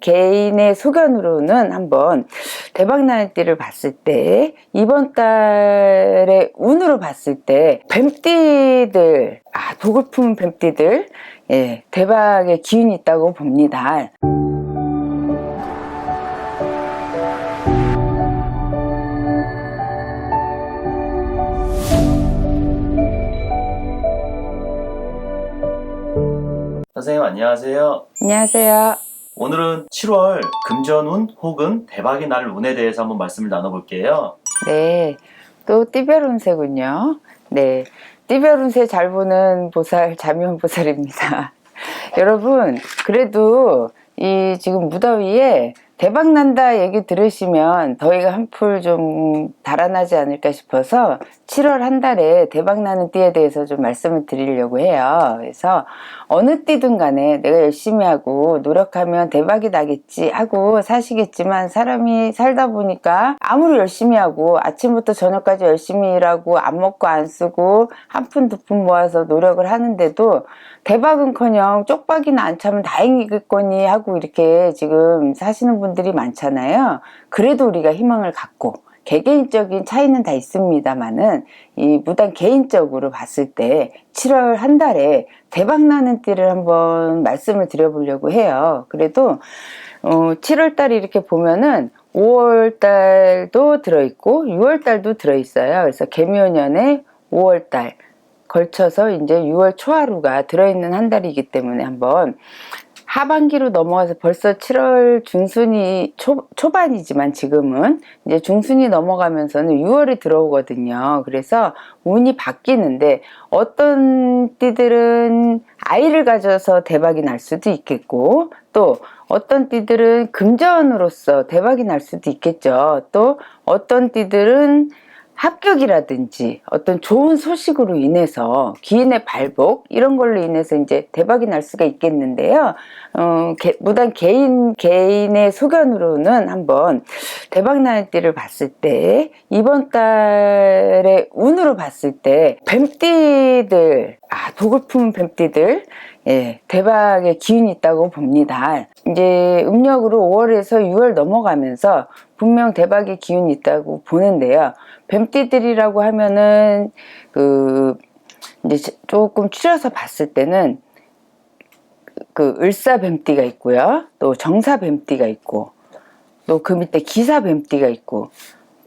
개인의 소견으로는 한번 대박나는 띠를 봤을 때, 이번 달의 운으로 봤을 때 뱀띠들, 독을 품은 뱀띠들, 대박의 기운이 있다고 봅니다. 선생님 안녕하세요. 안녕하세요. 오늘은 7월 금전운 혹은 대박의 날 운에 대해서 한번 말씀을 나눠볼게요. 네, 또 띠별 운세군요. 네, 띠별 운세 잘 보는 보살 자미원보살입니다. 여러분, 그래도 이 지금 무더위에 대박난다 얘기 들으시면 더위가 한풀 좀 달아나지 않을까 싶어서 7월 한 달에 대박나는 띠에 대해서 좀 말씀을 드리려고 해요. 그래서 어느 띠든 간에 내가 열심히 하고 노력하면 대박이 나겠지 하고 사시겠지만, 사람이 살다 보니까 아무리 열심히 하고 아침부터 저녁까지 열심히 일하고 안 먹고 안 쓰고 한 푼 두 푼 모아서 노력을 하는데도 대박은커녕 쪽박이나 안 차면 다행이겠거니 하고 이렇게 지금 사시는 분들이 많잖아요. 그래도 우리가 희망을 갖고, 개개인적인 차이는 다 있습니다만은 이 무단 개인적으로 봤을 때 7월 한 달에 대박나는 띠를 한번 말씀을 드려보려고 해요. 그래도 7월 달이 이렇게 보면은 5월 달도 들어있고 6월 달도 들어있어요. 그래서 개묘년에 5월 달 걸쳐서 이제 6월 초하루가 들어있는 한 달이기 때문에 한번 하반기로 넘어가서 벌써 7월 중순이 초반이지만 지금은 이제 중순이 넘어가면서는 6월이 들어오거든요. 그래서 운이 바뀌는데, 어떤 띠들은 아이를 가져서 대박이 날 수도 있겠고, 또 어떤 띠들은 금전으로서 대박이 날 수도 있겠죠. 또 어떤 띠들은 합격이라든지 어떤 좋은 소식으로 인해서 기인의 발복 이런 걸로 인해서 이제 대박이 날 수가 있겠는데요. 무단 개인의 소견으로는 한번 대박나는 띠를 봤을 때, 이번 달의 운으로 봤을 때 뱀띠들, 독을 품은 뱀띠들, 대박의 기운이 있다고 봅니다. 이제 음력으로 5월에서 6월 넘어가면서 분명 대박의 기운이 있다고 보는데요. 뱀띠들이라고 하면은 이제 조금 추려서 봤을 때는 을사뱀띠가 있고요, 또 정사뱀띠가 있고, 또 그 밑에 기사뱀띠가 있고,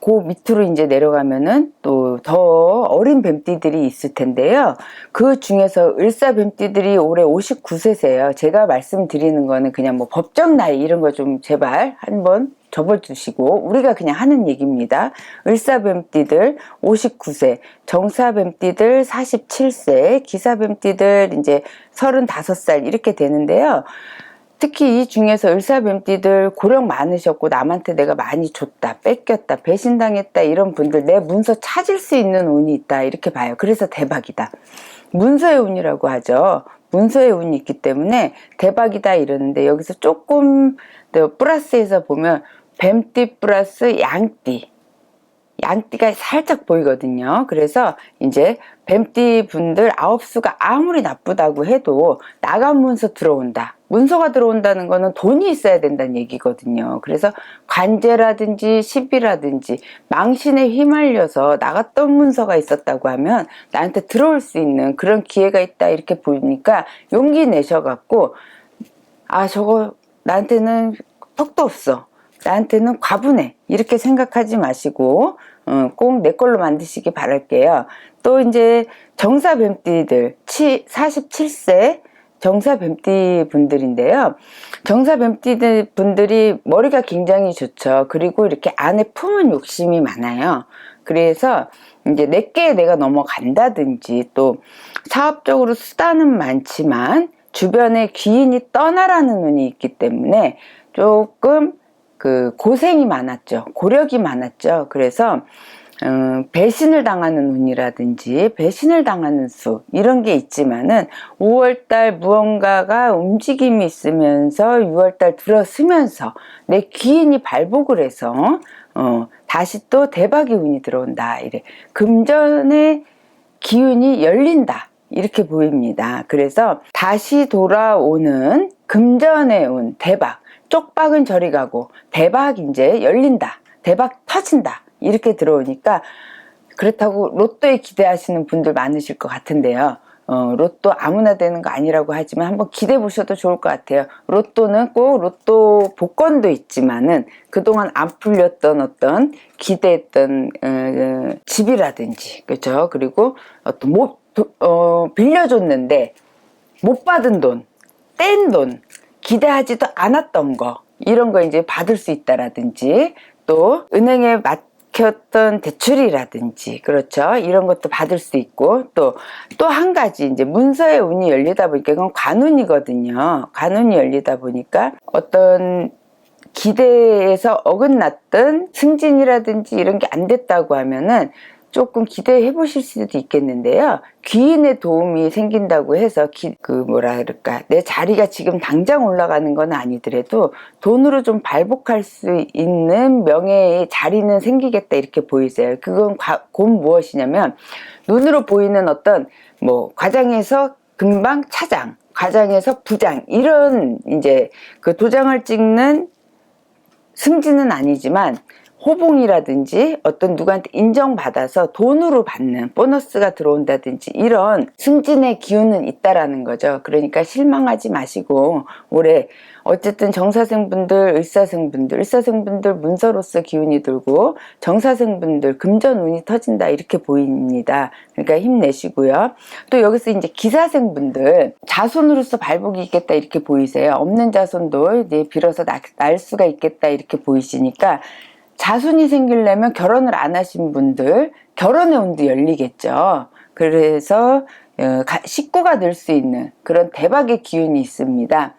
그 밑으로 이제 내려가면은 또 더 어린 뱀띠들이 있을 텐데요. 그 중에서 을사뱀띠들이 올해 59세세요. 제가 말씀드리는 거는 그냥 뭐 법정 나이 이런 거 좀 제발 한번 접어주시고, 우리가 그냥 하는 얘기입니다. 을사뱀띠들 59세, 정사뱀띠들 47세, 기사뱀띠들 이제 35살 이렇게 되는데요. 특히 이 중에서 을사뱀띠들 고력 많으셨고 남한테 내가 많이 줬다, 뺏겼다, 배신당했다 이런 분들 내 문서 찾을 수 있는 운이 있다 이렇게 봐요. 그래서 대박이다. 문서의 운이라고 하죠. 문서의 운이 있기 때문에 대박이다 이러는데, 여기서 조금 더 플러스해서 보면 뱀띠 플러스 양띠가 살짝 보이거든요. 그래서 이제 뱀띠 분들 9수가 아무리 나쁘다고 해도 나간 문서 들어온다. 문서가 들어온다는 거는 돈이 있어야 된다는 얘기거든요. 그래서 관제라든지 시비라든지 망신에 휘말려서 나갔던 문서가 있었다고 하면 나한테 들어올 수 있는 그런 기회가 있다 이렇게 보니까 용기 내셔갖고, 저거 나한테는 턱도 없어, 나한테는 과분해 이렇게 생각하지 마시고 꼭 내 걸로 만드시기 바랄게요. 또 이제 정사뱀띠들 47세 정사뱀띠 분들인데요. 정사뱀띠 분들이 머리가 굉장히 좋죠. 그리고 이렇게 안에 품은 욕심이 많아요. 그래서 이제 내게 내가 넘어간다든지, 또 사업적으로 수단은 많지만 주변에 귀인이 떠나라는 운이 있기 때문에 조금 고생이 많았죠. 고력이 많았죠. 그래서 배신을 당하는 운이라든지 배신을 당하는 수 이런 게 있지만은 5월달 무언가가 움직임이 있으면서 6월달 들어서면서 내 귀인이 발복을 해서 다시 또 대박의 운이 들어온다. 이래 금전의 기운이 열린다 이렇게 보입니다. 그래서 다시 돌아오는 금전의 운, 대박, 쪽박은 저리 가고 대박 이제 열린다, 대박 터진다 이렇게 들어오니까, 그렇다고 로또에 기대하시는 분들 많으실 것 같은데요. 로또 아무나 되는 거 아니라고 하지만 한번 기대해 보셔도 좋을 것 같아요. 로또는 꼭 로또 복권도 있지만은 그동안 안 풀렸던 어떤 기대했던 집이라든지, 그렇죠? 그리고 어떤 빌려줬는데 못 받은 돈, 뗀 돈, 기대하지도 않았던 거, 이런 거 이제 받을 수 있다라든지, 또 은행에 막혔던 대출이라든지, 그렇죠, 이런 것도 받을 수 있고, 또 한 가지 이제 문서의 운이 열리다 보니까, 그건 관운이거든요. 관운이 열리다 보니까 어떤 기대에서 어긋났던 승진이라든지 이런 게 안 됐다고 하면은 조금 기대해 보실 수도 있겠는데요. 귀인의 도움이 생긴다고 해서 내 자리가 지금 당장 올라가는 건 아니더라도 돈으로 좀 발복할 수 있는 명예의 자리는 생기겠다, 이렇게 보이세요. 그건 곧 무엇이냐면, 눈으로 보이는 어떤 과장에서 금방 차장, 과장에서 부장, 이런 이제 그 도장을 찍는 승진은 아니지만 호봉이라든지 어떤 누구한테 인정받아서 돈으로 받는 보너스가 들어온다든지, 이런 승진의 기운은 있다라는 거죠. 그러니까 실망하지 마시고, 올해 어쨌든 정사생분들, 을사생분들 문서로서 기운이 들고, 정사생분들 금전운이 터진다, 이렇게 보입니다. 그러니까 힘내시고요. 또 여기서 이제 기사생분들 자손으로서 발복이 있겠다, 이렇게 보이세요. 없는 자손도 이제 빌어서 날 수가 있겠다, 이렇게 보이시니까, 자손이 생기려면 결혼을 안 하신 분들 결혼의 운도 열리겠죠. 그래서 식구가 될 수 있는 그런 대박의 기운이 있습니다.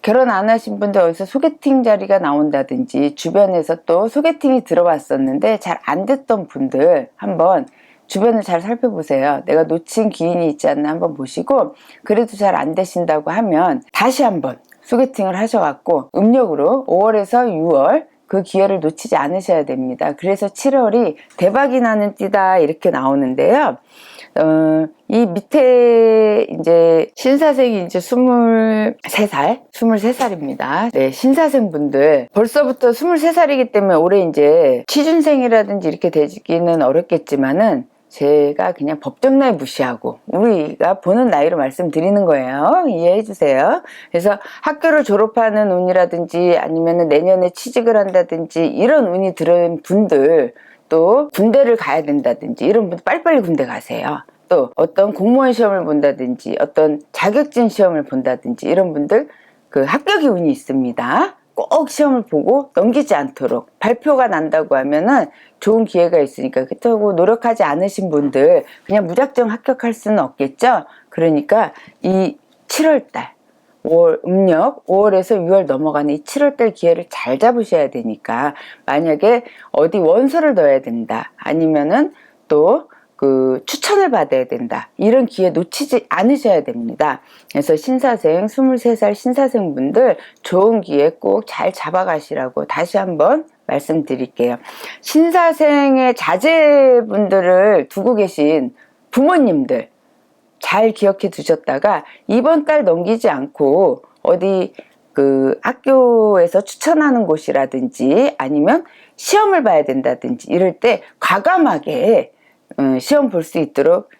결혼 안 하신 분들 어디서 소개팅 자리가 나온다든지, 주변에서 또 소개팅이 들어왔었는데 잘 안 됐던 분들 한번 주변을 잘 살펴보세요. 내가 놓친 기인이 있지 않나 한번 보시고, 그래도 잘 안 되신다고 하면 다시 한번 소개팅을 하셔갖고 음력으로 5월에서 6월 그 기회를 놓치지 않으셔야 됩니다. 그래서 7월이 대박이 나는 띠다, 이렇게 나오는데요. 이 밑에 이제 신사생이 이제 23살입니다. 네, 신사생 분들 벌써부터 23살이기 때문에 올해 이제 취준생이라든지 이렇게 되기는 어렵겠지만은, 제가 그냥 법정 나이 무시하고 우리가 보는 나이로 말씀드리는 거예요. 이해해 주세요. 그래서 학교를 졸업하는 운이라든지, 아니면 내년에 취직을 한다든지, 이런 운이 들은 분들, 또 군대를 가야 된다든지 이런 분들 빨리빨리 군대 가세요. 또 어떤 공무원 시험을 본다든지, 어떤 자격증 시험을 본다든지, 이런 분들 그 합격의 운이 있습니다. 꼭 시험을 보고 넘기지 않도록, 발표가 난다고 하면은 좋은 기회가 있으니까. 그렇다고 노력하지 않으신 분들 그냥 무작정 합격할 수는 없겠죠. 그러니까 이 7월달, 음력 5월에서 6월 넘어가는 이 7월달 기회를 잘 잡으셔야 되니까, 만약에 어디 원서를 넣어야 된다, 아니면은 또 추천을 받아야 된다, 이런 기회 놓치지 않으셔야 됩니다. 그래서 신사생, 23살 신사생 분들 좋은 기회 꼭 잘 잡아가시라고 다시 한번 말씀드릴게요. 신사생의 자제분들을 두고 계신 부모님들 잘 기억해 두셨다가, 이번 달 넘기지 않고 어디 학교에서 추천하는 곳이라든지, 아니면 시험을 봐야 된다든지, 이럴 때 과감하게 시험 볼 수 있도록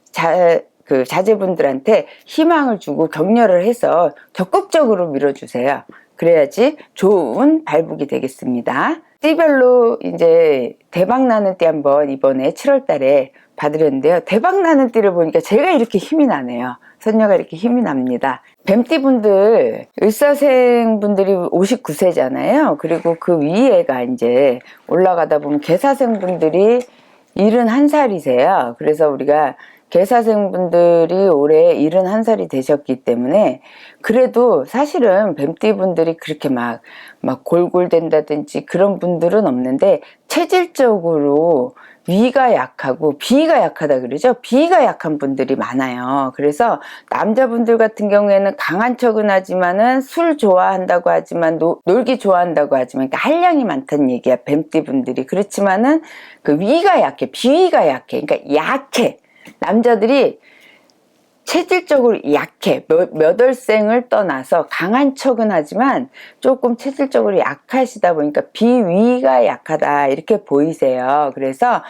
자제분들한테 희망을 주고 격려를 해서 적극적으로 밀어주세요. 그래야지 좋은 발복이 되겠습니다. 띠별로 이제 대박나는 띠 한번 이번에 7월 달에 봐드렸는데요. 대박나는 띠를 보니까 제가 이렇게 힘이 나네요. 선녀가 이렇게 힘이 납니다. 뱀띠분들, 을사생분들이 59세잖아요. 그리고 그 위에가 이제 올라가다 보면 개사생분들이 71살이세요. 그래서 우리가 개사생분들이 올해 71살이 되셨기 때문에, 그래도 사실은 뱀띠분들이 그렇게 막 골골댄다든지 그런 분들은 없는데, 체질적으로 위가 약하고 비가 약하다 그러죠. 비가 약한 분들이 많아요. 그래서 남자분들 같은 경우에는 강한 척은 하지만은 술 좋아한다고 하지만, 놀기 좋아한다고 하지만, 그러니까 한량이 많다는 얘기야, 뱀띠분들이. 그렇지만은 그 위가 약해, 비위가 약해. 그러니까 약해. 남자들이 체질적으로 약해. 몇 월생을 떠나서 강한 척은 하지만 조금 체질적으로 약하시다 보니까 비위가 약하다 이렇게 보이세요. 그래서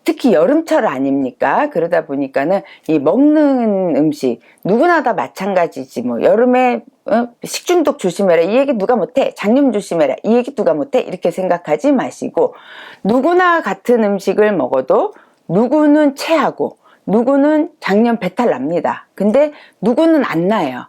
특히 여름철 아닙니까? 그러다 보니까는 이 먹는 음식 누구나 다 마찬가지지. 뭐 여름에 식중독 조심해라 이 얘기 누가 못해. 장염 조심해라 이 얘기 누가 못해. 이렇게 생각하지 마시고, 누구나 같은 음식을 먹어도 누구는 체하고 누구는 장염 배탈 납니다. 근데 누구는 안 나요.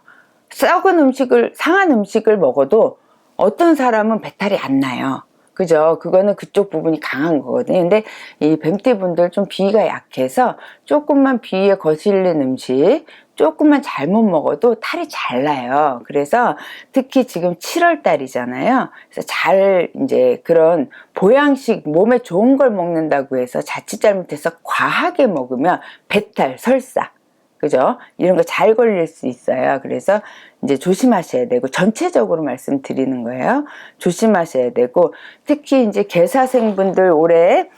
썩은 음식을, 상한 음식을 먹어도 어떤 사람은 배탈이 안 나요. 그죠? 그거는 그쪽 부분이 강한 거거든요. 근데 이 뱀띠분들 좀 비위가 약해서 조금만 비위에 거슬린 음식, 조금만 잘못 먹어도 탈이 잘 나요. 그래서 특히 지금 7월 달이잖아요. 그래서 잘 이제 그런 보양식, 몸에 좋은 걸 먹는다고 해서 자칫 잘못해서 과하게 먹으면 배탈, 설사, 그죠? 이런 거 잘 걸릴 수 있어요. 그래서 이제 조심하셔야 되고, 전체적으로 말씀드리는 거예요. 조심하셔야 되고, 특히 이제 개사생분들 올해,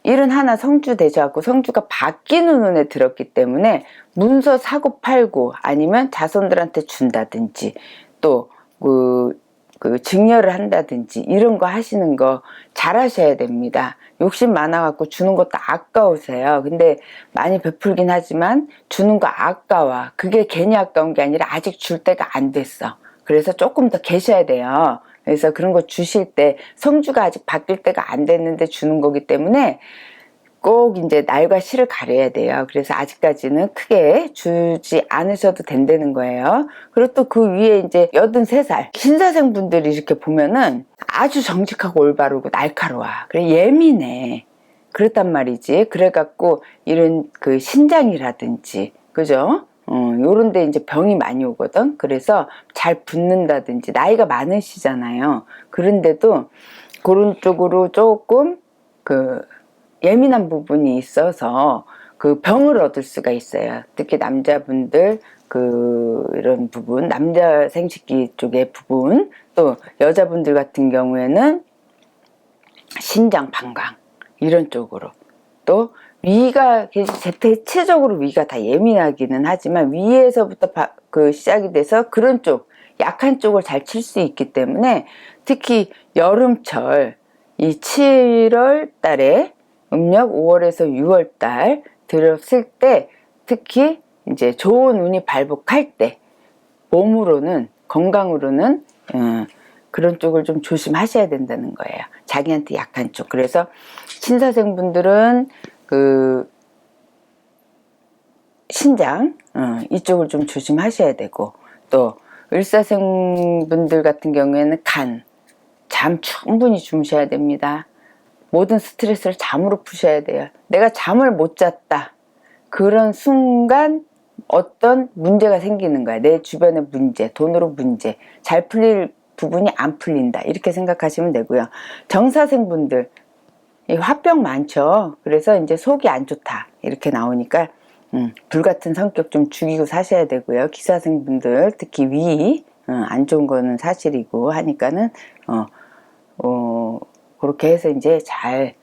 일은 하나 성주 되셔갖고 성주가 바뀌는 운에 들었기 때문에 문서 사고 팔고 아니면 자손들한테 준다든지 또 증여를 한다든지 이런 거 하시는 거 잘 하셔야 됩니다. 욕심 많아갖고 주는 것도 아까우세요. 근데 많이 베풀긴 하지만 주는 거 아까워. 그게 괜히 아까운 게 아니라 아직 줄 때가 안 됐어. 그래서 조금 더 계셔야 돼요. 그래서 그런 거 주실 때 성주가 아직 바뀔 때가 안 됐는데 주는 거기 때문에 꼭 이제 날과 시를 가려야 돼요. 그래서 아직까지는 크게 주지 않으셔도 된다는 거예요. 그리고 또 그 위에 이제 83살 신사생 분들이 이렇게 보면은 아주 정직하고 올바르고 날카로워. 그래 예민해. 그렇단 말이지. 그래갖고 이런 그 신장이라든지, 그죠? 요런데 이제 병이 많이 오거든. 그래서 잘 붓는다든지, 나이가 많으시잖아요. 그런데도 그런 쪽으로 조금 예민한 부분이 있어서 그 병을 얻을 수가 있어요. 특히 남자분들 이런 부분, 남자 생식기 쪽의 부분, 또 여자분들 같은 경우에는 신장, 방광 이런 쪽으로, 또 위가 대체적으로 위가 다 예민하기는 하지만 위에서부터 시작이 돼서 그런 쪽 약한 쪽을 잘 칠 수 있기 때문에 특히 여름철 이 7월 달에 음력 5월에서 6월 달 들었을 때 특히 이제 좋은 운이 발복할 때 몸으로는 건강으로는 그런 쪽을 좀 조심하셔야 된다는 거예요. 자기한테 약한 쪽. 그래서 신사생분들은 신장 이쪽을 좀 조심하셔야 되고, 또 을사생분들 같은 경우에는 잠 충분히 주무셔야 됩니다. 모든 스트레스를 잠으로 푸셔야 돼요. 내가 잠을 못 잤다. 그런 순간 어떤 문제가 생기는 거야. 내 주변의 문제, 돈으로 문제, 잘 풀릴 부분이 안 풀린다. 이렇게 생각하시면 되고요. 정사생분들, 화병 많죠. 그래서 이제 속이 안 좋다. 이렇게 나오니까 불같은 성격 좀 죽이고 사셔야 되고요. 기사생분들, 특히 위, 안 좋은 거는 사실이고 하니까는, 그렇게 해서 이제 잘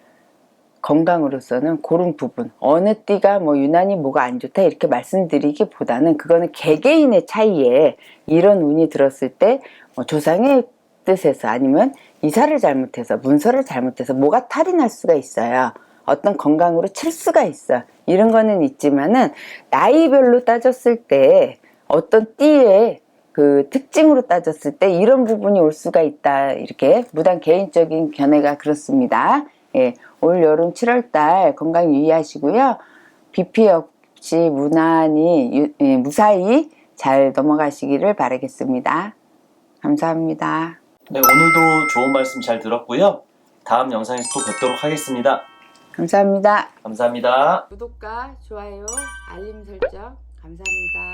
건강으로서는 그런 부분, 어느 띠가 뭐 유난히 뭐가 안 좋다 이렇게 말씀드리기보다는 그거는 개개인의 차이에 이런 운이 들었을 때 조상의 뜻에서 아니면 이사를 잘못해서 문서를 잘못해서 뭐가 탈이 날 수가 있어요. 어떤 건강으로 칠 수가 있어. 이런 거는 있지만은 나이별로 따졌을 때 어떤 띠의 특징으로 따졌을 때 이런 부분이 올 수가 있다. 이렇게 무단 개인적인 견해가 그렇습니다. 예, 올 여름 7월달 건강 유의하시고요. 비 피해 없이 무난히 무사히 잘 넘어가시기를 바라겠습니다. 감사합니다. 네, 오늘도 좋은 말씀 잘 들었고요. 다음 영상에서 또 뵙도록 하겠습니다. 감사합니다. 감사합니다. 구독과 좋아요, 알림 설정 감사합니다.